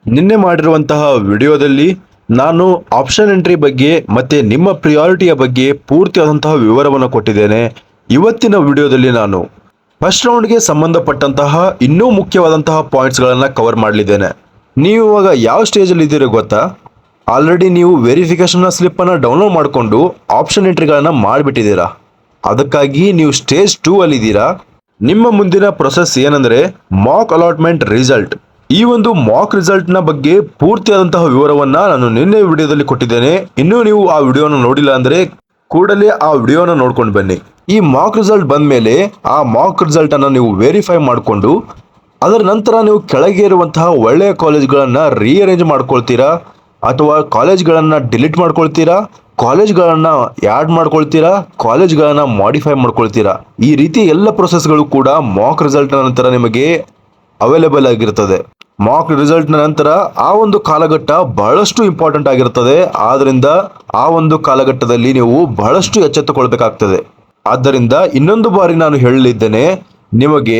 ನಿನ್ನೆ ಮಾಡಿರುವಂತಹ ವಿಡಿಯೋದಲ್ಲಿ ನಾನು ಆಪ್ಷನ್ ಎಂಟ್ರಿ ಬಗ್ಗೆ ಮತ್ತೆ ನಿಮ್ಮ ಪ್ರಿಯಾರಿಟಿಯ ಬಗ್ಗೆ ಪೂರ್ತಿಯಾದಂತಹ ವಿವರವನ್ನು ಕೊಟ್ಟಿದ್ದೇನೆ. ಇವತ್ತಿನ ವಿಡಿಯೋದಲ್ಲಿ ನಾನು ಫಸ್ಟ್ ರೌಂಡ್ಗೆ ಸಂಬಂಧಪಟ್ಟಂತಹ ಇನ್ನೂ ಮುಖ್ಯವಾದಂತಹ ಪಾಯಿಂಟ್ಸ್ಗಳನ್ನು ಕವರ್ ಮಾಡಲಿದ್ದೇನೆ. ನೀವು ಇವಾಗ ಯಾವ ಸ್ಟೇಜಲ್ಲಿ ಇದ್ದೀರೋ ಗೊತ್ತಾ? ಆಲ್ರೆಡಿ ನೀವು ವೆರಿಫಿಕೇಶನ್ ಸ್ಲಿಪ್ಪನ್ನು ಡೌನ್ಲೋಡ್ ಮಾಡಿಕೊಂಡು ಆಪ್ಷನ್ ಎಂಟ್ರಿಗಳನ್ನು ಮಾಡಿಬಿಟ್ಟಿದ್ದೀರಾ. ಅದಕ್ಕಾಗಿ ನೀವು ಸ್ಟೇಜ್ 2 ಅಲ್ಲಿ ಇದ್ದೀರಾ. ನಿಮ್ಮ ಮುಂದಿನ ಪ್ರೊಸೆಸ್ ಏನಂದ್ರೆ ಮಾಕ್ ಅಲಾಟ್ಮೆಂಟ್ ರಿಸಲ್ಟ್. ಈ ಒಂದು ಮಾಕ್ ರಿಸಲ್ಟ್ ನ ಬಗ್ಗೆ ಪೂರ್ತಿಯಾದಂತಹ ವಿವರವನ್ನ ನಾನು ನಿನ್ನೆ ವಿಡಿಯೋದಲ್ಲಿ ಕೊಟ್ಟಿದ್ದೇನೆ. ಇನ್ನೂ ನೀವು ಆ ವಿಡಿಯೋನ ನೋಡಿಲ್ಲ ಅಂದ್ರೆ ಕೂಡಲೇ ಆ ವಿಡಿಯೋನ ನೋಡ್ಕೊಂಡು ಬನ್ನಿ. ಈ ಮಾಕ್ ರಿಸಲ್ಟ್ ಬಂದ ಮೇಲೆ ಆ ಮಾಕ್ ರಿಸಲ್ಟ್ ಅನ್ನ ನೀವು ವೆರಿಫೈ ಮಾಡಿಕೊಂಡು ಅದರ ನಂತರ ನೀವು ಕೆಳಗೆ ಇರುವಂತಹ ಒಳ್ಳೆಯ ಕಾಲೇಜ್ಗಳನ್ನ ರೀಅರೇಂಜ್ ಮಾಡ್ಕೊಳ್ತೀರಾ ಅಥವಾ ಕಾಲೇಜ್ಗಳನ್ನ ಡಿಲೀಟ್ ಮಾಡ್ಕೊಳ್ತೀರಾ, ಕಾಲೇಜ್ಗಳನ್ನ ಆ್ಯಡ್ ಮಾಡ್ಕೊಳ್ತೀರಾ, ಕಾಲೇಜ್ಗಳನ್ನ ಮಾಡಿಫೈ ಮಾಡ್ಕೊಳ್ತೀರಾ. ಈ ರೀತಿ ಎಲ್ಲ ಪ್ರೊಸೆಸ್ಗಳು ಕೂಡ ಮಾಕ್ ರಿಸಲ್ಟ್ ನಂತರ ನಿಮಗೆ ಅವೈಲೇಬಲ್ ಆಗಿರ್ತದೆ. ಮಾಕ್ ರಿಸಲ್ಟ್ ನಂತರ ಆ ಒಂದು ಕಾಲಘಟ್ಟ ಬಹಳಷ್ಟು ಇಂಪಾರ್ಟೆಂಟ್ ಆಗಿರ್ತದೆ. ಆದ್ರಿಂದ ಆ ಒಂದು ಕಾಲಘಟ್ಟದಲ್ಲಿ ನೀವು ಬಹಳಷ್ಟು ಎಚ್ಚೆತ್ತುಕೊಳ್ಬೇಕಾಗ್ತದೆ. ಆದ್ದರಿಂದ ಇನ್ನೊಂದು ಬಾರಿ ನಾನು ಹೇಳಲಿದ್ದೇನೆ, ನಿಮಗೆ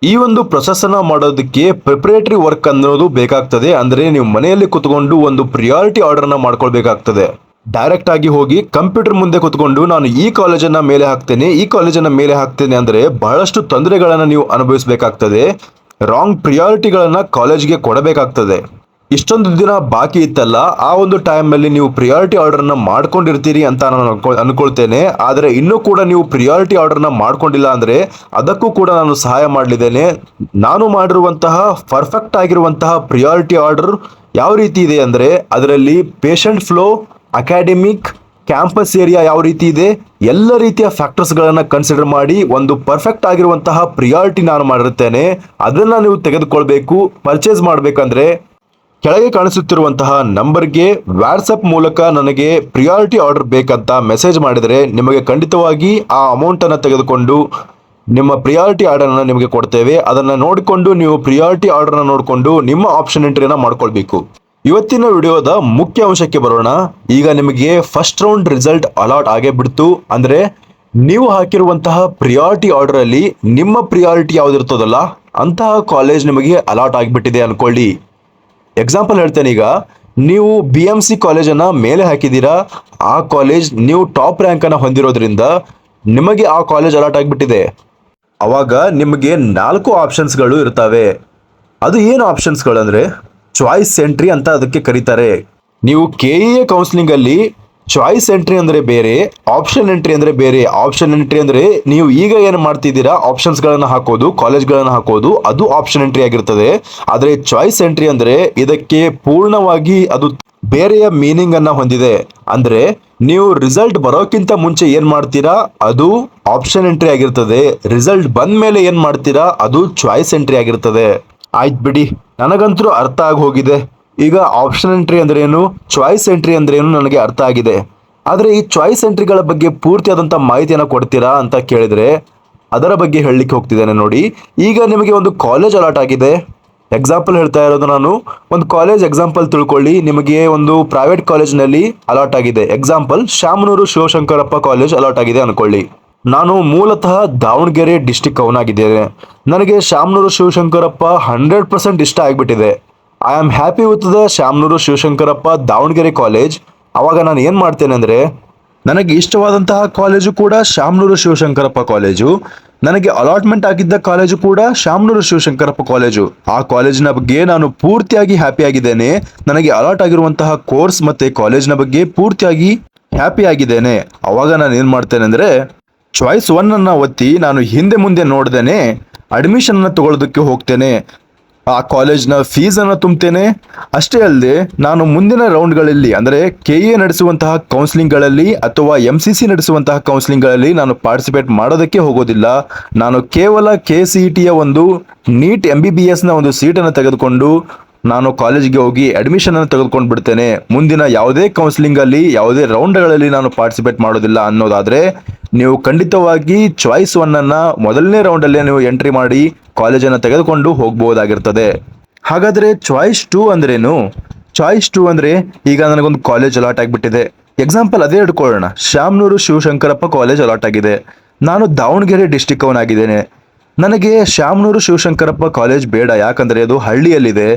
ಈ ಒಂದು ಪ್ರೊಸೆಸ್ ಅನ್ನ ಮಾಡೋದಕ್ಕೆ ಪ್ರಿಪರೇಟರಿ ವರ್ಕ್ ಅನ್ನೋದು ಬೇಕಾಗ್ತದೆ. ಅಂದ್ರೆ ನೀವು ಮನೆಯಲ್ಲಿ ಕುತ್ಕೊಂಡು ಒಂದು ಪ್ರಿಯಾರಿಟಿ ಆರ್ಡರ್ ನ ಮಾಡ್ಕೊಳ್ಬೇಕಾಗ್ತದೆ. ಡೈರೆಕ್ಟ್ ಆಗಿ ಹೋಗಿ ಕಂಪ್ಯೂಟರ್ ಮುಂದೆ ಕುತ್ಕೊಂಡು ನಾನು ಈ ಕಾಲೇಜನ್ನ ಮೇಲೆ ಹಾಕ್ತೇನೆ, ಈ ಕಾಲೇಜನ್ನ ಮೇಲೆ ಹಾಕ್ತೇನೆ ಅಂದ್ರೆ ಬಹಳಷ್ಟು ತೊಂದರೆಗಳನ್ನ ನೀವು ಅನುಭವಿಸಬೇಕಾಗ್ತದೆ. ರಾಂಗ್ ಪ್ರಿಯಾರಿಟಿಗಳನ್ನ ಕಾಲೇಜ್ಗೆ ಕೊಡಬೇಕಾಗ್ತದೆ. ಇಷ್ಟೊಂದು ದಿನ ಬಾಕಿ ಇತ್ತಲ್ಲ, ಆ ಒಂದು ಟೈಮಲ್ಲಿ ನೀವು ಪ್ರಿಯಾರಿಟಿ ಆರ್ಡರ್ನ ಮಾಡ್ಕೊಂಡಿರ್ತೀರಿ ಅಂತ ನಾನು ಅನ್ಕೊಳ್ತೇನೆ. ಆದರೆ ಇನ್ನೂ ಕೂಡ ನೀವು ಪ್ರಿಯಾರಿಟಿ ಆರ್ಡರ್ನ ಮಾಡ್ಕೊಂಡಿಲ್ಲ ಅಂದರೆ ಅದಕ್ಕೂ ಕೂಡ ನಾನು ಸಹಾಯ ಮಾಡಲಿದ್ದೇನೆ. ನಾನು ಮಾಡಿರುವಂತಹ ಪರ್ಫೆಕ್ಟ್ ಆಗಿರುವಂತಹ ಪ್ರಿಯಾರಿಟಿ ಆರ್ಡರ್ ಯಾವ ರೀತಿ ಇದೆ ಅಂದರೆ ಅದರಲ್ಲಿ patient flow, academic, campus area ಯಾವ ರೀತಿ ಇದೆ, ಎಲ್ಲ ರೀತಿಯ ಫ್ಯಾಕ್ಟರ್ಸ್ಗಳನ್ನು ಕನ್ಸಿಡರ್ ಮಾಡಿ ಒಂದು ಪರ್ಫೆಕ್ಟ್ ಆಗಿರುವಂತಹ ಪ್ರಿಯಾರಿಟಿ ನಾನು ಮಾಡಿರುತ್ತೇನೆ. ಅದನ್ನು ನೀವು ತೆಗೆದುಕೊಳ್ಬೇಕು. ಪರ್ಚೇಸ್ ಮಾಡಬೇಕಂದ್ರೆ ಕೆಳಗೆ ಕಾಣಿಸುತ್ತಿರುವಂತಹ ನಂಬರ್ಗೆ ವಾಟ್ಸಪ್ ಮೂಲಕ ನನಗೆ ಪ್ರಿಯಾರಿಟಿ ಆರ್ಡರ್ ಬೇಕಂತ ಮೆಸೇಜ್ ಮಾಡಿದರೆ ನಿಮಗೆ ಖಂಡಿತವಾಗಿ ಆ ಅಮೌಂಟನ್ನು ತೆಗೆದುಕೊಂಡು ನಿಮ್ಮ ಪ್ರಿಯಾರಿಟಿ ಆರ್ಡರ್ನ ನಿಮಗೆ ಕೊಡ್ತೇವೆ. ಅದನ್ನು ನೋಡಿಕೊಂಡು ನೀವು ಪ್ರಿಯಾರಿಟಿ ಆರ್ಡರ್ನ ನೋಡಿಕೊಂಡು ನಿಮ್ಮ ಆಪ್ಷನ್ ಎಂಟ್ರಿನ ಮಾಡ್ಕೊಳ್ಬೇಕು. ಇವತ್ತಿನ ವಿಡಿಯೋದ ಮುಖ್ಯ ಅಂಶಕ್ಕೆ ಬರೋಣ. ಈಗ ನಿಮಗೆ ಫಸ್ಟ್ ರೌಂಡ್ ರಿಸಲ್ಟ್ ಅಲಾಟ್ ಆಗೇ ಬಿಡ್ತು. ಅಂದ್ರೆ ನೀವು ಹಾಕಿರುವಂತಹ ಪ್ರಿಯಾರಿಟಿ ಆರ್ಡರ್ ಅಲ್ಲಿ ನಿಮ್ಮ ಪ್ರಿಯಾರಿಟಿ ಯಾವ್ದಿರ್ತದಲ್ಲ ಅಂತಹ ಕಾಲೇಜ್ ನಿಮಗೆ ಅಲಾಟ್ ಆಗಿಬಿಟ್ಟಿದೆ ಅನ್ಕೊಳ್ಳಿ. ಎಕ್ಸಾಂಪಲ್ ಹೇಳ್ತೇನೆ, ಈಗ ನೀವು BMC ಕಾಲೇಜನ್ನು ಮೇಲೆ ಹಾಕಿದ್ದೀರಾ. ಆ ಕಾಲೇಜ್ ನೀವು ಟಾಪ್ ರ್ಯಾಂಕ್ ಅನ್ನು ಹೊಂದಿರೋದ್ರಿಂದ ನಿಮಗೆ ಆ ಕಾಲೇಜ್ ಅಲಾಟ್ ಆಗಿಬಿಟ್ಟಿದೆ. ಅವಾಗ ನಿಮಗೆ 4 ಆಪ್ಷನ್ಸ್ಗಳು ಇರ್ತವೆ. ಅದು ಏನು ಆಪ್ಷನ್ಸ್ಗಳು ಅಂದರೆ ಚಾಯ್ಸ್ ಎಂಟ್ರಿ ಅಂತ ಅದಕ್ಕೆ ಕರೀತಾರೆ. ನೀವು KEA ಕೌನ್ಸಿಲಿಂಗ್ ಅಲ್ಲಿ ಚಾಯ್ಸ್ ಎಂಟ್ರಿ ಅಂದ್ರೆ ಬೇರೆ, ಆಪ್ಷನ್ ಎಂಟ್ರಿ ಅಂದ್ರೆ ಬೇರೆ. ಆಪ್ಷನ್ ಎಂಟ್ರಿ ಅಂದ್ರೆ ನೀವು ಈಗ ಏನು ಮಾಡ್ತಿದ್ದೀರಾ, ಆಪ್ಷನ್ಸ್ ಗಳನ್ನ ಹಾಕೋದು, ಕಾಲೇಜ್ಗಳನ್ನ ಹಾಕೋದು, ಅದು ಆಪ್ಷನ್ ಎಂಟ್ರಿ ಆಗಿರ್ತದೆ. ಆದ್ರೆ ಚಾಯ್ಸ್ ಎಂಟ್ರಿ ಅಂದ್ರೆ ಇದಕ್ಕೆ ಪೂರ್ಣವಾಗಿ ಅದು ಬೇರೆಯ ಮೀನಿಂಗ್ ಅನ್ನ ಹೊಂದಿದೆ. ಅಂದ್ರೆ ನೀವು ರಿಸಲ್ಟ್ ಬರೋಕ್ಕಿಂತ ಮುಂಚೆ ಏನ್ ಮಾಡ್ತೀರಾ ಅದು ಆಪ್ಷನ್ ಎಂಟ್ರಿ ಆಗಿರ್ತದೆ. ರಿಸಲ್ಟ್ ಬಂದ ಮೇಲೆ ಏನ್ ಮಾಡ್ತೀರಾ ಅದು ಚಾಯ್ಸ್ ಎಂಟ್ರಿ ಆಗಿರ್ತದೆ. ಆಯ್ತು ಬಿಡಿ, ನನಗಂತೂ ಅರ್ಥ ಆಗಿ ಹೋಗಿದೆ. ಈಗ ಆಪ್ಷನ್ ಎಂಟ್ರಿ ಅಂದ್ರೆ ಏನು, ಚಾಯ್ಸ್ ಎಂಟ್ರಿ ಅಂದ್ರೆ ಏನು ನನಗೆ ಅರ್ಥ ಆಗಿದೆ. ಆದರೆ ಈ ಚಾಯ್ಸ್ ಎಂಟ್ರಿಗಳ ಬಗ್ಗೆ ಪೂರ್ತಿಯಾದಂಥ ಮಾಹಿತಿಯನ್ನು ಕೊಡ್ತೀರಾ ಅಂತ ಕೇಳಿದ್ರೆ ಅದರ ಬಗ್ಗೆ ಹೇಳಲಿಕ್ಕೆ ಹೋಗ್ತಿದ್ದೇನೆ. ನೋಡಿ, ಈಗ ನಿಮಗೆ ಒಂದು ಕಾಲೇಜ್ ಅಲಾಟ್ ಆಗಿದೆ. ಎಕ್ಸಾಂಪಲ್ ಹೇಳ್ತಾ ಇರೋದು ನಾನು, ಒಂದು ಕಾಲೇಜ್ ಎಕ್ಸಾಂಪಲ್ ತಿಳ್ಕೊಳ್ಳಿ. ನಿಮಗೆ ಒಂದು ಪ್ರೈವೇಟ್ ಕಾಲೇಜ್ನಲ್ಲಿ ಅಲಾಟ್ ಆಗಿದೆ. Example Shamanur Shivashankarappa college allot ಆಗಿದೆ ಅನ್ಕೊಳ್ಳಿ. ನಾನು ಮೂಲತಃ ದಾವಣಗೆರೆ ಡಿಸ್ಟಿಕ್ ಅವನಾಗಿದ್ದೇನೆ. ನನಗೆ ಶಾಮನೂರು ಶಿವಶಂಕರಪ್ಪ 100% ಇಷ್ಟ ಆಗಿಬಿಟ್ಟಿದೆ. I am happy with the Shamanur Shivashankarappa Davanagere college. ಅವಾಗ ನಾನು ಏನು ಮಾಡ್ತೇನೆ ಅಂದರೆ ನನಗೆ ಇಷ್ಟವಾದಂತಹ ಕಾಲೇಜು ಕೂಡ ಶಾಮನೂರು ಶಿವಶಂಕರಪ್ಪ ಕಾಲೇಜು, ನನಗೆ ಅಲಾಟ್ಮೆಂಟ್ ಆಗಿದ್ದ ಕಾಲೇಜು ಕೂಡ ಶಾಮನೂರು ಶಿವಶಂಕರಪ್ಪ ಕಾಲೇಜು. ಆ ಕಾಲೇಜಿನ ಬಗ್ಗೆ ನಾನು ಪೂರ್ತಿಯಾಗಿ ಹ್ಯಾಪಿ ಆಗಿದ್ದೇನೆ. ನನಗೆ ಅಲಾಟ್ ಆಗಿರುವಂತಹ ಕೋರ್ಸ್ ಮತ್ತೆ ಕಾಲೇಜಿನ ಬಗ್ಗೆ ಪೂರ್ತಿಯಾಗಿ ಹ್ಯಾಪಿ ಆಗಿದ್ದೇನೆ. ಅವಾಗ ನಾನು ಏನು ಮಾಡ್ತೇನೆ ಅಂದರೆ ಚಾಯ್ಸ್ 1 ಅನ್ನು ಒತ್ತಿ ನಾನು ಹಿಂದೆ ಮುಂದೆ ನೋಡ್ದೇನೆ ಅಡ್ಮಿಷನ್ ಅನ್ನು ತಗೊಳ್ಳೋದಕ್ಕೆ ಹೋಗ್ತೇನೆ. ಆ ಕಾಲೇಜ್ನ ಫೀಸನ್ನು ತುಂಬ್ತೇನೆ. ಅಷ್ಟೇ ಅಲ್ಲದೆ ನಾನು ಮುಂದಿನ ರೌಂಡ್ಗಳಲ್ಲಿ ಅಂದರೆ KEA ನಡೆಸುವಂತಹ ಕೌನ್ಸಿಲಿಂಗ್ಗಳಲ್ಲಿ ಅಥವಾ MCC ನಡೆಸುವಂತಹ ಕೌನ್ಸಿಲಿಂಗ್ಗಳಲ್ಲಿ ನಾನು ಪಾರ್ಟಿಸಿಪೇಟ್ ಮಾಡೋದಕ್ಕೆ ಹೋಗೋದಿಲ್ಲ. ನಾನು ಕೇವಲ KCETಯ ಒಂದು ನೀಟ್ MBBSನ ಒಂದು ಸೀಟನ್ನು ತೆಗೆದುಕೊಂಡು ನಾನು ಕಾಲೇಜಿಗೆ ಹೋಗಿ ಅಡ್ಮಿಷನ್ ಅನ್ನು ತೆಗೆದುಕೊಂಡು ಬಿಡ್ತೇನೆ. ಮುಂದಿನ ಯಾವುದೇ ಕೌನ್ಸಿಲಿಂಗಲ್ಲಿ ಯಾವುದೇ ರೌಂಡ್ಗಳಲ್ಲಿ ನಾನು ಪಾರ್ಟಿಸಿಪೇಟ್ ಮಾಡೋದಿಲ್ಲ ಅನ್ನೋದಾದರೆ ನೀವು ಖಂಡಿತವಾಗಿ ಚಾಯ್ಸ್ 1 ಅನ್ನ ಮೊದಲನೇ ರೌಂಡಲ್ಲೇ ನೀವು ಎಂಟ್ರಿ ಮಾಡಿ ಕಾಲೇಜನ್ನು ತೆಗೆದುಕೊಂಡು ಹೋಗ್ಬೋದಾಗಿರ್ತದೆ. ಹಾಗಾದರೆ ಚಾಯ್ಸ್ 2 ಅಂದ್ರೇನು? ಚಾಯ್ಸ್ 2 ಅಂದರೆ ಈಗ ನನಗೊಂದು ಕಾಲೇಜ್ ಅಲಾಟ್ ಆಗಿಬಿಟ್ಟಿದೆ. ಎಕ್ಸಾಂಪಲ್ ಅದೇ ಹಿಡ್ಕೊಳ್ಳೋಣ, ಶಾಮನೂರು ಶಿವಶಂಕರಪ್ಪ ಕಾಲೇಜ್ ಅಲಾಟ್ ಆಗಿದೆ. ನಾನು ದಾವಣಗೆರೆ ಡಿಸ್ಟಿಕ್ ಅವನಾಗಿದ್ದೇನೆ. ನನಗೆ ಶಾಮನೂರು ಶಿವಶಂಕರಪ್ಪ ಕಾಲೇಜ್ ಬೇಡ, ಯಾಕಂದರೆ ಅದು ಹಳ್ಳಿಯಲ್ಲಿದೆ.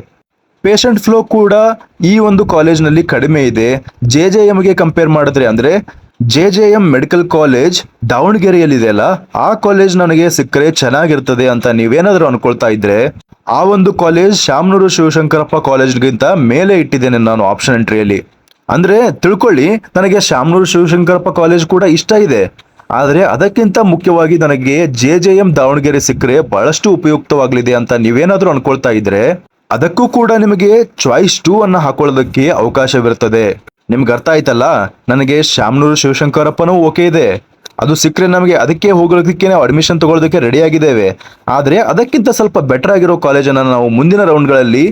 ಪೇಷಂಟ್ ಫ್ಲೋ ಕೂಡ ಈ ಒಂದು ಕಾಲೇಜ್ನಲ್ಲಿ ಕಡಿಮೆ ಇದೆ. JJMಗೆ ಕಂಪೇರ್ ಮಾಡಿದ್ರೆ ಅಂದ್ರೆ JJM ಮೆಡಿಕಲ್ ಕಾಲೇಜ್ ದಾವಣಗೆರೆಯಲ್ಲಿದೆ ಅಲ್ಲ, ಆ ಕಾಲೇಜ್ ನನಗೆ ಸಿಕ್ಕರೆ ಚೆನ್ನಾಗಿರ್ತದೆ ಅಂತ ನೀವೇನಾದ್ರೂ ಅನ್ಕೊಳ್ತಾ ಇದ್ರೆ ಆ ಒಂದು ಕಾಲೇಜ್ ಶಾಮನೂರು ಶಿವಶಂಕರಪ್ಪ ಕಾಲೇಜ್ಗಿಂತ ಮೇಲೆ ಇಟ್ಟಿದ್ದೇನೆ ನಾನು ಆಪ್ಷನ್ ಎಂಟ್ರಿಯಲ್ಲಿ. ಅಂದ್ರೆ ತಿಳ್ಕೊಳ್ಳಿ, ನನಗೆ ಶಾಮನೂರು ಶಿವಶಂಕರಪ್ಪ ಕಾಲೇಜ್ ಕೂಡ ಇಷ್ಟ ಇದೆ, ಆದ್ರೆ ಅದಕ್ಕಿಂತ ಮುಖ್ಯವಾಗಿ ನನಗೆ JJM ದಾವಣಗೆರೆ ಸಿಕ್ಕರೆ ಬಹಳಷ್ಟು ಉಪಯುಕ್ತವಾಗಲಿದೆ ಅಂತ ನೀವೇನಾದ್ರೂ ಅನ್ಕೊಳ್ತಾ ಇದ್ರೆ ಅದಕ್ಕೂ ಕೂಡ ನಿಮಗೆ ಚಾಯ್ಸ್ 2 ಅನ್ನ ಹಾಕೊಳ್ಳೋದಕ್ಕೆ ಅವಕಾಶವಿರುತ್ತದೆ. ನಿಮ್ಗೆ ಅರ್ಥ ಆಯ್ತಲ್ಲ, ನನಗೆ ಶಾಮನೂರು ಶಿವಶಂಕರಪ್ಪನೂ ಓಕೆ ಇದೆ, ಅದು ಸಿಕ್ಕರೆ ನಮಗೆ ಅದಕ್ಕೆ ಹೋಗೋದಕ್ಕೆ ನಾವು ಅಡ್ಮಿಷನ್ ತಗೊಳ್ಳೋದಕ್ಕೆ ರೆಡಿ ಆಗಿದ್ದೇವೆ. ಆದ್ರೆ ಅದಕ್ಕಿಂತ ಸ್ವಲ್ಪ ಬೆಟರ್ ಆಗಿರೋ ಕಾಲೇಜನ್ನು ನಾವು ಮುಂದಿನ ರೌಂಡ್ಗಳಲ್ಲಿ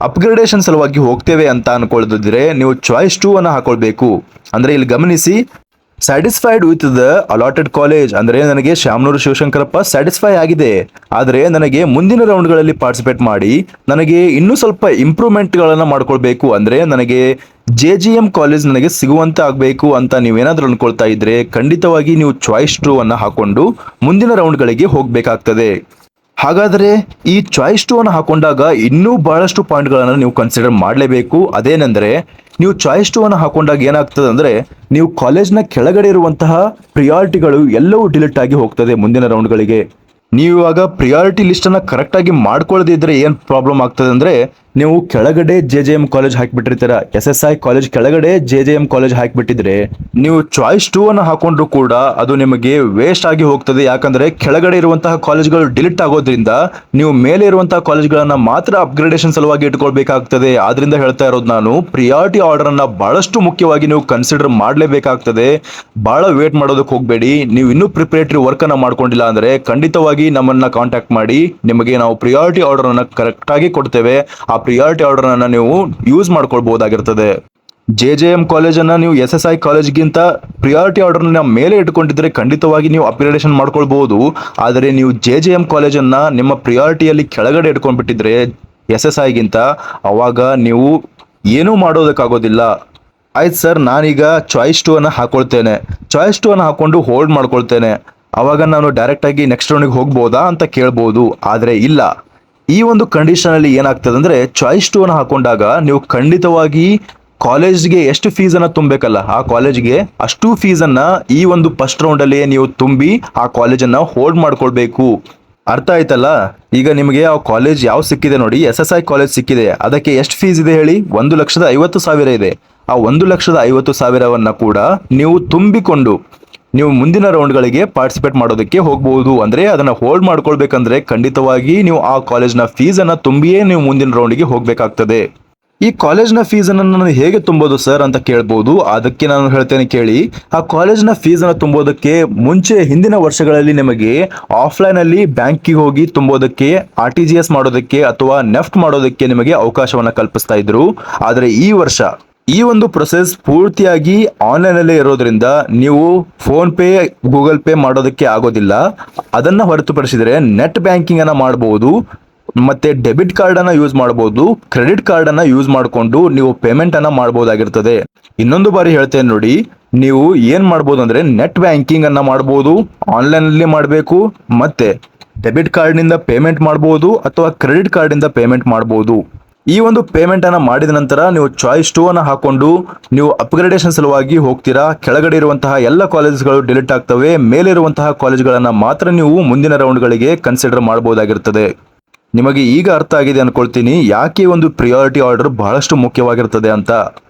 ಅಪ್ಗ್ರೇಡೇಷನ್ ಸಲುವಾಗಿ ಹೋಗ್ತೇವೆ ಅಂತ ಅನ್ಕೊಳ್ಳೋದಿದ್ರೆ ನೀವು ಚಾಯ್ಸ್ 2 ಅನ್ನ ಹಾಕೊಳ್ಬೇಕು. ಅಂದ್ರೆ ಇಲ್ಲಿ ಗಮನಿಸಿ, satisfied with the allotted college ಅಂದ್ರೆ ನನಗೆ ಶಾಮನೂರು ಶಿವಶಂಕರಪ್ಪ ಸ್ಯಾಟಿಸ್ಫೈ ಆಗಿದೆ, ಆದ್ರೆ ನನಗೆ ಮುಂದಿನ ರೌಂಡ್ಗಳಲ್ಲಿ ಪಾರ್ಟಿಸಿಪೇಟ್ ಮಾಡಿ ನನಗೆ ಇನ್ನೂ ಸ್ವಲ್ಪ ಇಂಪ್ರೂವ್ಮೆಂಟ್ಗಳನ್ನ ಮಾಡ್ಕೊಳ್ಬೇಕು, ಅಂದ್ರೆ ನನಗೆ JJM ಕಾಲೇಜ್ ನನಗೆ ಸಿಗುವಂತೆ ಆಗಬೇಕು ಅಂತ ನೀವೇನಾದ್ರೂ ಅನ್ಕೊಳ್ತಾ ಇದ್ರೆ ಖಂಡಿತವಾಗಿ ನೀವು ಚಾಯ್ಸ್ 2 ಅನ್ನ ಹಾಕೊಂಡು ಮುಂದಿನ ರೌಂಡ್ಗಳಿಗೆ ಹೋಗ್ಬೇಕಾಗ್ತದೆ. ಹಾಗಾದ್ರೆ ಈ ಚಾಯ್ಸ್ 2 ಅನ್ನು ಹಾಕೊಂಡಾಗ ಇನ್ನೂ ಬಹಳಷ್ಟು ಪಾಯಿಂಟ್ಗಳನ್ನು ನೀವು ಕನ್ಸಿಡರ್ ಮಾಡಲೇಬೇಕು. ಅದೇನೆಂದ್ರೆ ನೀವು ಚಾಯ್ಸ್ 2 ಅನ್ನು ಹಾಕೊಂಡಾಗ ಏನಾಗ್ತದೆ ಅಂದ್ರೆ ನೀವು ಕಾಲೇಜ್ನ ಕೆಳಗಡೆ ಇರುವಂತಹ ಪ್ರಿಯಾರಿಟಿಗಳು ಎಲ್ಲವೂ ಡಿಲೀಟ್ ಆಗಿ ಹೋಗ್ತದೆ ಮುಂದಿನ ರೌಂಡ್ಗಳಿಗೆ. ನೀವು ಇವಾಗ ಪ್ರಿಯಾರಿಟಿ ಲಿಸ್ಟ್ ಅನ್ನ ಕರೆಕ್ಟ್ ಆಗಿ ಮಾಡ್ಕೊಳ್ಳದಿದ್ರೆ ಏನ್ ಪ್ರಾಬ್ಲಮ್ ಆಗ್ತದೆ ಅಂದ್ರೆ ನೀವು ಕೆಳಗಡೆ JJM ಕಾಲೇಜ್ ಹಾಕಿಬಿಟ್ಟಿರ್ತೀರ, SSI ಕಾಲೇಜ್ ಕೆಳಗಡೆ JJM ಕಾಲೇಜ್ ಹಾಕಿಬಿಟ್ಟಿದ್ರೆ ನೀವು ಚಾಯ್ಸ್ 2 ಅನ್ನು ಹಾಕೊಂಡ್ರು ಕೂಡ ಅದು ನಿಮಗೆ ವೇಸ್ಟ್ ಆಗಿ ಹೋಗ್ತದೆ. ಯಾಕಂದ್ರೆ ಕೆಳಗಡೆ ಇರುವಂತಹ ಕಾಲೇಜ್ಗಳು ಡಿಲೀಟ್ ಆಗೋದ್ರಿಂದ ನೀವು ಮೇಲೆ ಇರುವಂತಹ ಕಾಲೇಜ್ಗಳನ್ನ ಮಾತ್ರ ಅಪ್ಗ್ರೇಡೇಷನ್ ಸಲುವಾಗಿ ಇಟ್ಕೊಳ್ಬೇಕಾಗ್ತದೆ. ಆದ್ರಿಂದ ಹೇಳ್ತಾ ಇರೋದು ನಾನು, ಪ್ರಿಯಾರಿಟಿ ಆರ್ಡರ್ ಅನ್ನ ಬಹಳಷ್ಟು ಮುಖ್ಯವಾಗಿ ನೀವು ಕನ್ಸಿಡರ್ ಮಾಡಲೇಬೇಕಾಗ್ತದೆ. ಬಹಳ ವೇಟ್ ಮಾಡೋದಕ್ಕೆ ಹೋಗಬೇಡಿ. ನೀವು ಇನ್ನೂ ಪ್ರಿಪರೇಟರಿ ವರ್ಕ್ ಅನ್ನ ಮಾಡ್ಕೊಂಡಿಲ್ಲ ಅಂದ್ರೆ ಖಂಡಿತವಾಗಿ ನಮ್ಮನ್ನ ಕಾಂಟ್ಯಾಕ್ಟ್ ಮಾಡಿ, ನಿಮಗೆ ನಾವು ಪ್ರಿಯಾರಿಟಿ ಆರ್ಡರ್ ಅನ್ನ ಕರೆಕ್ಟ್ ಆಗಿ ಕೊಡ್ತೇವೆ. ಆ ಪ್ರಿಯಾರಿಟಿ ಆರ್ಡರ್ ಅನ್ನ ನೀವು ಯೂಸ್ ಮಾಡ್ಕೊಳ್ಬಹುದಾಗಿರ್ತದೆ. JJM ಕಾಲೇಜ್ ಅನ್ನ ನೀವು SSI ಕಾಲೇಜ್ಗಿಂತ ಪ್ರಿಯಾರಿಟಿ ಆರ್ಡರ್ ನ ಮೇಲೆ ಇಟ್ಕೊಂಡಿದ್ರೆ ಖಂಡಿತವಾಗಿ ನೀವು ಅಪ್ಗ್ರೇಡೇಷನ್ ಮಾಡ್ಕೊಳ್ಬಹುದು. ಆದರೆ ನೀವು JJM ಕಾಲೇಜ್ ಅನ್ನ ನಿಮ್ಮ ಪ್ರಿಯಾರಿಟಿಯಲ್ಲಿ ಕೆಳಗಡೆ ಇಟ್ಕೊಂಡ್ಬಿಟ್ಟಿದ್ರೆ SSI ಗಿಂತ, ಅವಾಗ ನೀವು ಏನೂ ಮಾಡೋದಕ್ಕಾಗೋದಿಲ್ಲ. ಆಯ್ತು ಸರ್, ನಾನೀಗ ಚಾಯ್ಸ್ 2 ಅನ್ನ ಹಾಕೊಳ್ತೇನೆ, ಚಾಯ್ಸ್ 2 ಅನ್ನ ಹಾಕೊಂಡು ಹೋಲ್ಡ್ ಮಾಡ್ಕೊಳ್ತೇನೆ, ಅವಾಗ ನಾನು ಡೈರೆಕ್ಟ್ ಆಗಿ ನೆಕ್ಸ್ಟ್ ರೌಂಡ್ಗೆ ಹೋಗ್ಬೋದಾ ಅಂತ ಕೇಳ್ಬೋದು. ಆದ್ರೆ ಇಲ್ಲ, ಈ ಒಂದು ಕಂಡೀಷನ್ ಅಲ್ಲಿ ಏನಾಗ್ತದೆ ಅಂದ್ರೆ ಚಾಯ್ಸ್ 2 ಅನ್ನ ಹಾಕೊಂಡಾಗ ನೀವು ಖಂಡಿತವಾಗಿ ಕಾಲೇಜ್ಗೆ ಎಷ್ಟು ಫೀಸ್ ಅನ್ನ ತುಂಬಬೇಕಲ್ಲ ಆ ಕಾಲೇಜ್ಗೆ ಅಷ್ಟು ಫೀಸ್ ಅನ್ನ ಈ ಒಂದು ಫಸ್ಟ್ ರೌಂಡ್ ಅಲ್ಲಿ ನೀವು ತುಂಬಿ ಆ ಕಾಲೇಜನ್ನ ಹೋಲ್ಡ್ ಮಾಡ್ಕೊಳ್ಬೇಕು. ಅರ್ಥ ಆಯ್ತಲ್ಲ? ಈಗ ನಿಮಗೆ ಆ ಕಾಲೇಜ್ ಯಾವ ಸಿಕ್ಕಿದೆ ನೋಡಿ, SSI ಕಾಲೇಜ್ ಸಿಕ್ಕಿದೆ, ಅದಕ್ಕೆ ಎಷ್ಟು ಫೀಸ್ ಇದೆ ಹೇಳಿ? 1,50,000 ಇದೆ. ಆ 1,50,000ವನ್ನ ಕೂಡ ನೀವು ತುಂಬಿಕೊಂಡು ನೀವು ಮುಂದಿನ ರೌಂಡ್ಗಳಿಗೆ ಪಾರ್ಟಿಸಿಪೇಟ್ ಮಾಡೋದಕ್ಕೆ ಹೋಗ್ಬಹುದು. ಅಂದ್ರೆ ಅದನ್ನ ಹೋಲ್ಡ್ ಮಾಡ್ಕೊಳ್ಬೇಕಂದ್ರೆ ಖಂಡಿತವಾಗಿ ನೀವು ಆ ಕಾಲೇಜ್ನ ಫೀಸ್ ಅನ್ನ ತುಂಬಿಯೇ ನೀವು ಮುಂದಿನ ರೌಂಡ್ಗೆ ಹೋಗ್ಬೇಕಾಗ್ತದೆ. ಈ ಕಾಲೇಜ್ನ ಫೀಸ್ ಅನ್ನ ನಾನು ಹೇಗೆ ತುಂಬೋದು ಸರ್ ಅಂತ ಕೇಳ್ಬೋದು. ಅದಕ್ಕೆ ನಾನು ಹೇಳ್ತೇನೆ ಕೇಳಿ. ಆ ಕಾಲೇಜ್ನ ಫೀಸ್ ಅನ್ನ ತುಂಬೋದಕ್ಕೆ ಮುಂಚೆ ಹಿಂದಿನ ವರ್ಷಗಳಲ್ಲಿ ನಿಮಗೆ ಆಫ್ಲೈನ್ ಅಲ್ಲಿ ಬ್ಯಾಂಕಿಗೆ ಹೋಗಿ ತುಂಬೋದಕ್ಕೆ, RTGS ಮಾಡೋದಕ್ಕೆ ಅಥವಾ ನೆಫ್ಟ್ ಮಾಡೋದಕ್ಕೆ ನಿಮಗೆ ಅವಕಾಶವನ್ನ ಕಲ್ಪಿಸ್ತಾ ಇದ್ರು. ಆದ್ರೆ ಈ ವರ್ಷ ಈ ಒಂದು ಪ್ರೊಸೆಸ್ ಪೂರ್ತಿಯಾಗಿ ಆನ್ಲೈನ್ ಅಲ್ಲೇ ಇರೋದ್ರಿಂದ ನೀವು ಫೋನ್ ಪೇ, ಗೂಗಲ್ ಪೇ ಮಾಡೋದಕ್ಕೆ ಆಗೋದಿಲ್ಲ. ಅದನ್ನ ಹೊರತುಪಡಿಸಿದ್ರೆ ನೆಟ್ ಬ್ಯಾಂಕಿಂಗ್ ಅನ್ನ ಮಾಡಬಹುದು, ಮತ್ತೆ ಡೆಬಿಟ್ ಕಾರ್ಡ್ ಅನ್ನ ಯೂಸ್ ಮಾಡಬಹುದು, ಕ್ರೆಡಿಟ್ ಕಾರ್ಡ್ ಅನ್ನ ಯೂಸ್ ಮಾಡಿಕೊಂಡು ನೀವು ಪೇಮೆಂಟ್ ಅನ್ನ ಮಾಡಬಹುದಾಗಿರ್ತದೆ. ಇನ್ನೊಂದು ಬಾರಿ ಹೇಳ್ತೇನೆ ನೋಡಿ, ನೀವು ಏನ್ ಮಾಡಬಹುದು ಅಂದ್ರೆ ನೆಟ್ ಬ್ಯಾಂಕಿಂಗ್ ಅನ್ನ ಮಾಡಬಹುದು, ಆನ್ಲೈನ್ ಅಲ್ಲಿ ಮಾಡಬೇಕು, ಮತ್ತೆ ಡೆಬಿಟ್ ಕಾರ್ಡ್ ನಿಂದ ಪೇಮೆಂಟ್ ಮಾಡಬಹುದು ಅಥವಾ ಕ್ರೆಡಿಟ್ ಕಾರ್ಡ್ ಇಂದ ಪೇಮೆಂಟ್ ಮಾಡಬಹುದು. ಈ ಒಂದು ಪೇಮೆಂಟ್ ಅನ್ನ ಮಾಡಿದ ನಂತರ ನೀವು ಚಾಯ್ಸ್ 2 ಅನ್ನ ಹಾಕೊಂಡು ನೀವು ಅಪ್ಗ್ರೇಡೇಷನ್ ಸಲುವಾಗಿ ಹೋಗ್ತೀರಾ. ಕೆಳಗಡೆ ಇರುವಂತಹ ಎಲ್ಲ ಕಾಲೇಜ್ಗಳು ಡಿಲೀಟ್ ಆಗ್ತವೆ, ಮೇಲಿರುವಂತಹ ಕಾಲೇಜ್ಗಳನ್ನ ಮಾತ್ರ ನೀವು ಮುಂದಿನ ರೌಂಡ್ಗಳಿಗೆ ಕನ್ಸಿಡರ್ ಮಾಡಬಹುದಾಗಿರ್ತದೆ. ನಿಮಗೆ ಈಗ ಅರ್ಥ ಆಗಿದೆ ಅನ್ಕೊಳ್ತೀನಿ ಯಾಕೆ ಒಂದು ಪ್ರಿಯಾರಿಟಿ ಆರ್ಡರ್ ಬಹಳಷ್ಟು ಮುಖ್ಯವಾಗಿರ್ತದೆ ಅಂತ.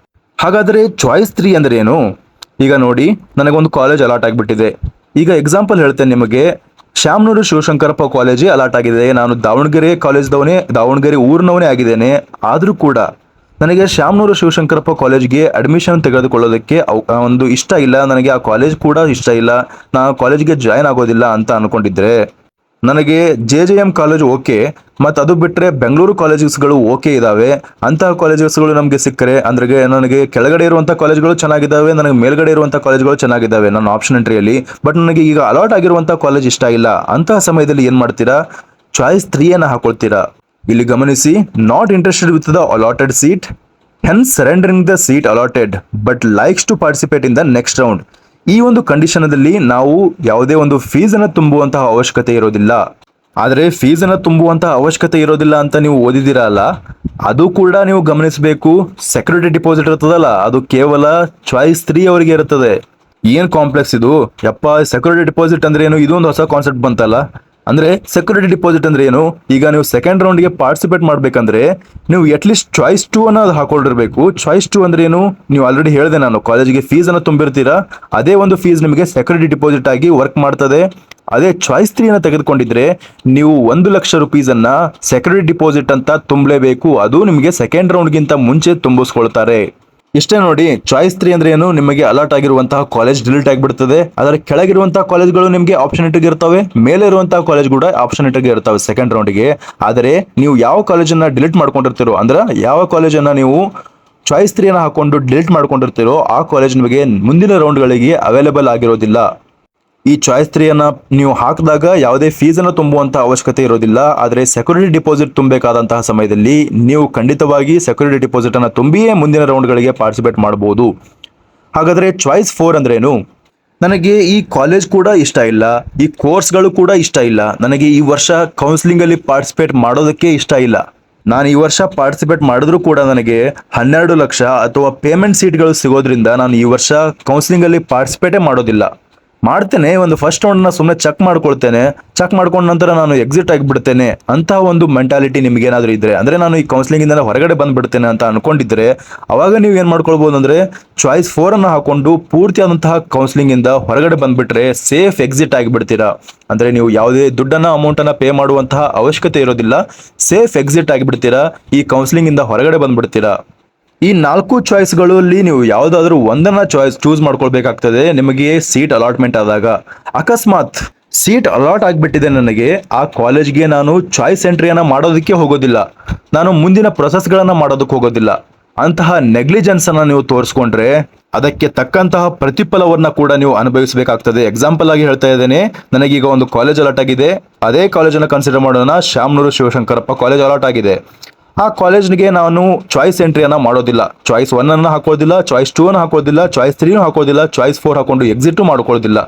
ಹಾಗಾದ್ರೆ ಚಾಯ್ಸ್ 3 ಅಂದ್ರೆ ಏನು? ಈಗ ನೋಡಿ, ನನಗೊಂದು ಕಾಲೇಜ್ ಅಲಾಟ್ ಆಗಿಬಿಟ್ಟಿದೆ. ಈಗ ಎಕ್ಸಾಂಪಲ್ ಹೇಳ್ತೇನೆ ನಿಮಗೆ. ಶಾಮನೂರು ಶಿವಶಂಕರಪ್ಪ ಕಾಲೇಜೇ ಅಲಾಟ್ ಆಗಿದೆ. ನಾನು ದಾವಣಗೆರೆ ಕಾಲೇಜ್ದವನೇ, ದಾವಣಗೆರೆ ಊರಿನವನೇ ಆಗಿದ್ದೇನೆ. ಆದರೂ ಕೂಡ ನನಗೆ ಶಾಮನೂರು ಶಿವಶಂಕರಪ್ಪ ಕಾಲೇಜ್ಗೆ ಅಡ್ಮಿಷನ್ ತೆಗೆದುಕೊಳ್ಳೋದಕ್ಕೆ ಒಂದು ಇಷ್ಟ ಇಲ್ಲ, ನನಗೆ ಆ ಕಾಲೇಜ್ ಕೂಡ ಇಷ್ಟ ಇಲ್ಲ, ನಾನು ಕಾಲೇಜ್ಗೆ ಜಾಯ್ನ್ ಆಗೋದಿಲ್ಲ ಅಂತ ಅನ್ಕೊಂಡಿದ್ರೆ ನನಗೆ JJM ಕಾಲೇಜ್ ಓಕೆ, ಮತ್ತು ಅದು ಬಿಟ್ಟರೆ ಬೆಂಗಳೂರು ಕಾಲೇಜಸ್ಗಳು ಓಕೆ ಇದಾವೆ. ಅಂತಹ ಕಾಲೇಜಸ್ಗಳು ನಮಗೆ ಸಿಕ್ಕರೆ, ಅಂದ್ರೆ ನನಗೆ ಕೆಳಗಡೆ ಇರುವಂಥ ಕಾಲೇಜ್ಗಳು ಚೆನ್ನಾಗಿದ್ದಾವೆ, ನನಗೆ ಮೇಲ್ಗಡೆ ಇರುವಂಥ ಕಾಲೇಜ್ಗಳು ಚೆನ್ನಾಗಿದ್ದಾವೆ ನನ್ನ ಆಪ್ಷನ್ ಎಂಟ್ರಿಯಲ್ಲಿ, ಬಟ್ ನನಗೆ ಈಗ ಅಲಾಟ್ ಆಗಿರುವಂಥ ಕಾಲೇಜ್ ಇಷ್ಟ ಇಲ್ಲ. ಅಂತಹ ಸಮಯದಲ್ಲಿ ಏನು ಮಾಡ್ತೀರಾ? ಚಾಯ್ಸ್ 3 ಅನ್ನ ಹಾಕೊಳ್ತೀರಾ. ಇಲ್ಲಿ ಗಮನಿಸಿ, not interested with the allotted seat, hence surrendering the seat allotted but likes to participate in the next round. ಈ ಒಂದು ಕಂಡೀಷನ್ದಲ್ಲಿ ನಾವು ಯಾವುದೇ ಒಂದು ಫೀಸ್ ಅನ್ನು ತುಂಬುವಂತಹ ಅವಶ್ಯಕತೆ ಇರೋದಿಲ್ಲ. ಆದರೆ ಫೀಸ್ ಅನ್ನು ತುಂಬುವಂತಹ ಅವಶ್ಯಕತೆ ಇರೋದಿಲ್ಲ ಅಂತ ನೀವು ಓದಿದಿರಲ್ಲ, ಅದು ಕೂಡ ನೀವು ಗಮನಿಸಬೇಕು, ಸೆಕ್ಯೂರಿಟಿ ಡಿಪಾಸಿಟ್ ಇರ್ತದಲ್ಲ ಅದು ಕೇವಲ ಚಾಯ್ಸ್ 3 ಅವರಿಗೆ ಇರುತ್ತದೆ. ಏನ್ ಕಾಂಪ್ಲೆಕ್ಸ್ ಇದು ಯಪ್ಪ. ಸೆಕ್ಯೂರಿಟಿ ಡಿಪಾಸಿಟ್ ಅಂದ್ರೆ ಏನು, ಇದು ಒಂದು ಹೊಸ ಕಾನ್ಸೆಪ್ಟ್ ಬಂತಲ್ಲ. ಅಂದ್ರೆ ಸೆಕ್ಯೂರಿಟಿ ಡಿಪಾಸಿಟ್ ಅಂದ್ರೆ ಏನು, ಈಗ ನೀವು ಸೆಕೆಂಡ್ ರೌಂಡ್ಗೆ ಪಾರ್ಟಿಸಿಪೇಟ್ ಮಾಡ್ಬೇಕಂದ್ರೆ ನೀವು ಅಟ್ಲೀಸ್ಟ್ ಚಾಯ್ಸ್ 2 ಅನ್ನೋದು ಹಾಕೊಂಡಿರ್ಬೇಕು. ಚಾಯ್ಸ್ 2 ಅಂದ್ರೆ ಏನು, ನೀವು ಆಲ್ರೆಡಿ ಹೇಳಿದೆ ನಾನು, ಕಾಲೇಜಿಗೆ ಫೀಸ್ ಅನ್ನು ತುಂಬಿರ್ತೀರಾ, ಅದೇ ಒಂದು ಫೀಸ್ ನಿಮಗೆ ಸೆಕ್ಯೂರಿಟಿ ಡಿಪಾಸಿಟ್ ಆಗಿ ವರ್ಕ್ ಮಾಡ್ತದೆ. ಅದೇ ಚಾಯ್ಸ್ 3 ಅನ್ನ ತೆಗೆದುಕೊಂಡಿದ್ರೆ ನೀವು 1,00,000 ರೂಪೀಸ್ ಅನ್ನ ಸೆಕ್ಯೂರಿಟಿ ಡಿಪಾಸಿಟ್ ಅಂತ ತುಂಬಲೇಬೇಕು. ಅದು ನಿಮಗೆ ಸೆಕೆಂಡ್ ರೌಂಡ್ಗಿಂತ ಮುಂಚೆ ತುಂಬಿಸ್ಕೊಳ್ತಾರೆ. ಇಷ್ಟೇ ನೋಡಿ, ಚಾಯ್ಸ್ 3 ಅಂದ್ರೆ ಏನು, ನಿಮಗೆ ಅಲಾಟ್ ಆಗಿರುವಂತಹ ಕಾಲೇಜ್ ಡಿಲೀಟ್ ಆಗಿಬಿಡ್ತದೆ. ಅದರ ಕೆಳಗಿರುವಂತಹ ಕಾಲೇಜ್ಗಳು ನಿಮಗೆ ಆಪ್ಷನ್ ಇರ್ತವೆ, ಮೇಲೆ ಇರುವಂತಹ ಕಾಲೇಜ್ ಕೂಡ ಆಪ್ಷನ್ ಇರ್ತವೆ ಸೆಕೆಂಡ್ ರೌಂಡ್ಗೆ. ಆದರೆ ನೀವು ಯಾವ ಕಾಲೇಜನ್ನ ಡಿಲೀಟ್ ಮಾಡ್ಕೊಂಡಿರ್ತೀರೋ, ಅಂದ್ರೆ ಯಾವ ಕಾಲೇಜನ್ನ ನೀವು ಚಾಯ್ಸ್ 3 ಅನ್ನ ಹಾಕೊಂಡು ಡಿಲೀಟ್ ಮಾಡ್ಕೊಂಡಿರ್ತೀರೋ ಆ ಕಾಲೇಜ್ ನಿಮಗೆ ಮುಂದಿನ ರೌಂಡ್ಗಳಿಗೆ ಅವೈಲೇಬಲ್ ಆಗಿರೋದಿಲ್ಲ. ಈ ಚಾಯ್ಸ್ 3 ಅನ್ನ ನೀವು ಹಾಕಿದಾಗ ಯಾವುದೇ ಫೀಸ್ ಅನ್ನು ತುಂಬುವಂತಹ ಅವಶ್ಯಕತೆ ಇರೋದಿಲ್ಲ. ಆದರೆ ಸೆಕ್ಯೂರಿಟಿ ಡಿಪಾಸಿಟ್ ತುಂಬಬೇಕಾದಂತಹ ಸಮಯದಲ್ಲಿ ನೀವು ಖಂಡಿತವಾಗಿ ಸೆಕ್ಯೂರಿಟಿ ಡಿಪಾಸಿಟ್ ಅನ್ನ ತುಂಬಿಯೇ ಮುಂದಿನ ರೌಂಡ್ಗಳಿಗೆ ಪಾರ್ಟಿಸಿಪೇಟ್ ಮಾಡಬಹುದು. ಹಾಗಾದ್ರೆ ಚಾಯ್ಸ್ 4 ಅಂದ್ರೇನು, ನನಗೆ ಈ ಕಾಲೇಜ್ ಕೂಡ ಇಷ್ಟ ಇಲ್ಲ, ಈ ಕೋರ್ಸ್ಗಳು ಕೂಡ ಇಷ್ಟ ಇಲ್ಲ, ನನಗೆ ಈ ವರ್ಷ ಕೌನ್ಸಿಲಿಂಗ್ ಅಲ್ಲಿ ಪಾರ್ಟಿಸಿಪೇಟ್ ಮಾಡೋದಕ್ಕೆ ಇಷ್ಟ ಇಲ್ಲ, ನಾನು ಈ ವರ್ಷ ಪಾರ್ಟಿಸಿಪೇಟ್ ಮಾಡಿದ್ರು ಕೂಡ ನನಗೆ 12 ಲಕ್ಷ ಅಥವಾ ಪೇಮೆಂಟ್ ಸೀಟ್ಗಳು ಸಿಗೋದ್ರಿಂದ ನಾನು ಈ ವರ್ಷ ಕೌನ್ಸಿಲಿಂಗ್ ಅಲ್ಲಿ ಪಾರ್ಟಿಸಿಪೇಟೇ ಮಾಡೋದಿಲ್ಲ. ಮಾಡ್ತೇನೆ, ಒಂದು ಫಸ್ಟ್ ರೌಂಡ್ನ ಸುಮ್ಮನೆ ಚೆಕ್ ಮಾಡ್ಕೊಳ್ತೇನೆ, ಚೆಕ್ ಮಾಡ್ಕೊಂಡ ನಂತರ ನಾನು ಎಕ್ಸಿಟ್ ಆಗಿಬಿಡ್ತೇನೆ ಅಂತ ಒಂದು ಮೆಂಟಾಲಿಟಿ ನಿಮ್ಗೆ ಏನಾದರೂ ಇದ್ರೆ, ಅಂದ್ರೆ ನಾನು ಈ ಕೌನ್ಸಿಲಿಂಗ್ ಇಂದ ಹೊರಗಡೆ ಬಂದ್ಬಿಡ್ತೇನೆ ಅಂತ ಅನ್ಕೊಂಡಿದ್ರೆ, ಅವಾಗ ನೀವು ಏನ್ ಮಾಡ್ಕೊಳ್ಬಹುದು ಅಂದ್ರೆ ಚಾಯ್ಸ್ 4 ಅನ್ನ ಹಾಕೊಂಡು ಪೂರ್ತಿಯಾದಂತಹ ಕೌನ್ಸಿಲಿಂಗ್ ಇಂದ ಹೊರಗಡೆ ಬಂದ್ಬಿಟ್ರೆ ಸೇಫ್ ಎಕ್ಸಿಟ್ ಆಗಿಬಿಡ್ತೀರಾ. ಅಂದ್ರೆ ನೀವು ಯಾವುದೇ ದುಡ್ಡನ್ನ ಅಮೌಂಟ್ ಅನ್ನ ಪೇ ಮಾಡುವಂತಹ ಅವಶ್ಯಕತೆ ಇರೋದಿಲ್ಲ, ಸೇಫ್ ಎಕ್ಸಿಟ್ ಆಗಿಬಿಡ್ತೀರಾ, ಈ ಕೌನ್ಸಿಲಿಂಗ್ ಇಂದ ಹೊರಗಡೆ ಬಂದ್ಬಿಡ್ತೀರಾ. ಈ 4 ಚಾಯ್ಸ್ಗಳಲ್ಲಿ ನೀವು ಯಾವುದಾದ್ರೂ ಒಂದನ್ನ ಚೂಸ್ ಮಾಡ್ಕೊಳ್ಬೇಕಾಗ್ತದೆ ನಿಮಗೆ ಸೀಟ್ ಅಲಾಟ್ಮೆಂಟ್ ಆದಾಗ. ಅಕಸ್ಮಾತ್ ಸೀಟ್ ಅಲಾಟ್ ಆಗಿಬಿಟ್ಟಿದೆ ನನಗೆ, ಆ ಕಾಲೇಜ್ಗೆ ನಾನು ಚಾಯ್ಸ್ ಎಂಟ್ರಿಯನ್ನ ಮಾಡೋದಕ್ಕೆ ಹೋಗೋದಿಲ್ಲ, ನಾನು ಮುಂದಿನ ಪ್ರೊಸೆಸ್ಗಳನ್ನ ಮಾಡೋದಕ್ಕೆ ಹೋಗೋದಿಲ್ಲ, ಅಂತಹ ನೆಗ್ಲಿಜೆನ್ಸ್ ಅನ್ನ ನೀವು ತೋರಿಸ್ಕೊಂಡ್ರೆ ಅದಕ್ಕೆ ತಕ್ಕಂತಹ ಪ್ರತಿಫಲವನ್ನ ಕೂಡ ನೀವು ಅನುಭವಿಸಬೇಕಾಗ್ತದೆ. ಎಕ್ಸಾಂಪಲ್ ಆಗಿ ಹೇಳ್ತಾ ಇದ್ದೇನೆ, ನನಗೀಗ ಒಂದು ಕಾಲೇಜ್ ಅಲಾಟ್ ಆಗಿದೆ, ಅದೇ ಕಾಲೇಜನ್ನು ಕನ್ಸಿಡರ್ ಮಾಡೋಣ, ಶಾಮನೂರು ಶಿವಶಂಕರಪ್ಪ ಕಾಲೇಜ್ ಅಲಾಟ್ ಆಗಿದೆ. ಆ ಕಾಲೇಜ್ಗೆ ನಾನು ಚಾಯ್ಸ್ ಎಂಟ್ರಿಯನ್ನ ಮಾಡೋದಿಲ್ಲ, ಚಾಯ್ಸ್ 1 ಅನ್ನ ಹಾಕೋದಿಲ್ಲ, ಚಾಯ್ಸ್ 2 ಅನ್ನ ಹಾಕೋದಿಲ್ಲ, ಚಾಯ್ಸ್ 3 ಹಾಕೋದಿಲ್ಲ, ಚಾಯ್ಸ್ 4 ಹಾಕೊಂಡು ಎಕ್ಸಿಟ್ ಮಾಡ್ಕೊಳ್ಳೋದಿಲ್ಲ.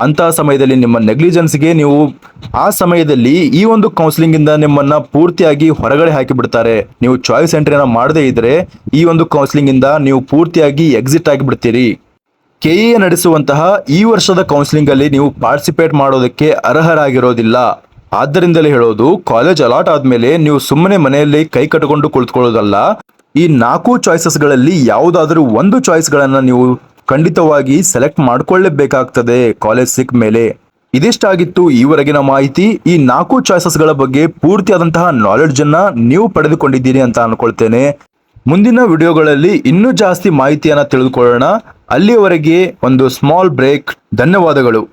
ಅಂತಹ ಸಮಯದಲ್ಲಿ ನಿಮ್ಮ ನೆಗ್ಲಿಜೆನ್ಸ್ಗೆ ನೀವು ಆ ಸಮಯದಲ್ಲಿ ಈ ಒಂದು ಕೌನ್ಸಿಲಿಂಗ್ ಇಂದ ನಿಮ್ಮನ್ನ ಪೂರ್ತಿಯಾಗಿ ಹೊರಗಡೆ ಹಾಕಿ ಬಿಡ್ತಾರೆ. ನೀವು ಚಾಯ್ಸ್ ಎಂಟ್ರಿಯನ್ನ ಮಾಡದೇ ಇದ್ರೆ ಈ ಒಂದು ಕೌನ್ಸಿಲಿಂಗ್ ಇಂದ ನೀವು ಪೂರ್ತಿಯಾಗಿ ಎಕ್ಸಿಟ್ ಆಗಿಬಿಡ್ತೀರಿ. ಕೆಇಎ ನಡೆಸುವಂತಹ ಈ ವರ್ಷದ ಕೌನ್ಸಿಲಿಂಗ್ ಅಲ್ಲಿ ನೀವು ಪಾರ್ಟಿಸಿಪೇಟ್ ಮಾಡೋದಕ್ಕೆ ಅರ್ಹರಾಗಿರೋದಿಲ್ಲ. ಆದ್ದರಿಂದಲೇ ಹೇಳೋದು, ಕಾಲೇಜ್ ಅಲಾಟ್ ಆದ್ಮೇಲೆ ನೀವು ಸುಮ್ಮನೆ ಮನೆಯಲ್ಲಿ ಕೈ ಕಟ್ಟಿಕೊಂಡು ಕುಳಿತುಕೊಳ್ಳೋದಲ್ಲ, ಈ 4 ಚಾಯ್ಸಸ್ಗಳಲ್ಲಿ ಯಾವುದಾದ್ರೂ ಒಂದು ಚಾಯ್ಸ್ಗಳನ್ನ ನೀವು ಖಂಡಿತವಾಗಿ ಸೆಲೆಕ್ಟ್ ಮಾಡ್ಕೊಳ್ಳೇಬೇಕಾಗ್ತದೆ ಕಾಲೇಜ್ ಸಿಕ್ಕ ಮೇಲೆ. ಇದಿಷ್ಟಾಗಿತ್ತು ಈವರೆಗಿನ ಮಾಹಿತಿ. ಈ 4 ಚಾಯ್ಸಸ್ಗಳ ಬಗ್ಗೆ ಪೂರ್ತಿಯಾದಂತಹ ನಾಲೆಡ್ಜ್ ಅನ್ನ ನೀವು ಪಡೆದುಕೊಂಡಿದ್ದೀರಿ ಅಂತ ಅನ್ಕೊಳ್ತೇನೆ. ಮುಂದಿನ ವಿಡಿಯೋಗಳಲ್ಲಿ ಇನ್ನೂ ಜಾಸ್ತಿ ಮಾಹಿತಿಯನ್ನ ತಿಳಿದುಕೊಳ್ಳೋಣ. ಅಲ್ಲಿಯವರೆಗೆ ಒಂದು ಸ್ಮಾಲ್ ಬ್ರೇಕ್. ಧನ್ಯವಾದಗಳು.